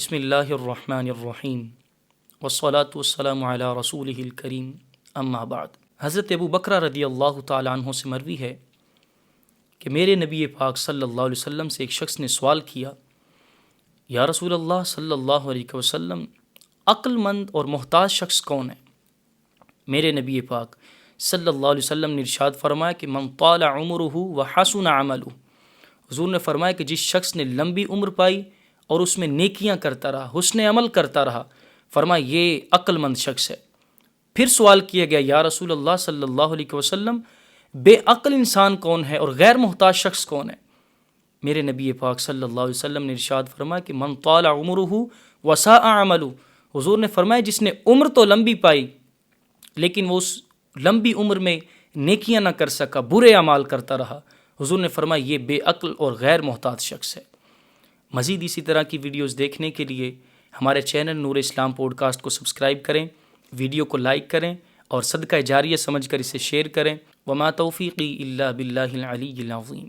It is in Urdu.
بسم اللہ الرحمن الرحیم والصلاة والسلام علی رسولہ الکریم اما بعد۔ حضرت ابو بکر رضی اللہ تعالیٰ عنہ سے مروی ہے کہ میرے نبی پاک صلی اللہ علیہ وسلم سے ایک شخص نے سوال کیا، یا رسول اللہ صلی اللہ علیہ وسلم، عقل مند اور محتاج شخص کون ہے؟ میرے نبی پاک صلی اللہ علیہ وسلم نے ارشاد فرمایا کہ من طال عمرہ وحسن عملہ۔ حضور نے فرمایا کہ جس شخص نے لمبی عمر پائی اور اس میں نیکیاں کرتا رہا، حسن عمل کرتا رہا، فرمایا یہ عقل مند شخص ہے۔ پھر سوال کیا گیا، یا رسول اللہ صلی اللہ علیہ وسلم، بے عقل انسان کون ہے اور غیر محتاج شخص کون ہے؟ میرے نبی پاک صلی اللہ علیہ وسلم نے ارشاد فرمایا کہ من طال عمرہ وساء عملہ۔ حضور نے فرمایا جس نے عمر تو لمبی پائی لیکن وہ اس لمبی عمر میں نیکیاں نہ کر سکا، برے اعمال کرتا رہا، حضور نے فرمایا یہ بے عقل اور غیر محتاج شخص ہے۔ مزید اسی طرح کی ویڈیوز دیکھنے کے لیے ہمارے چینل نور اسلام پوڈ کاسٹ کو سبسکرائب کریں، ویڈیو کو لائک کریں اور صدقہ جاریہ سمجھ کر اسے شیئر کریں۔ وما توفیقی الا باللہ العلی العظیم۔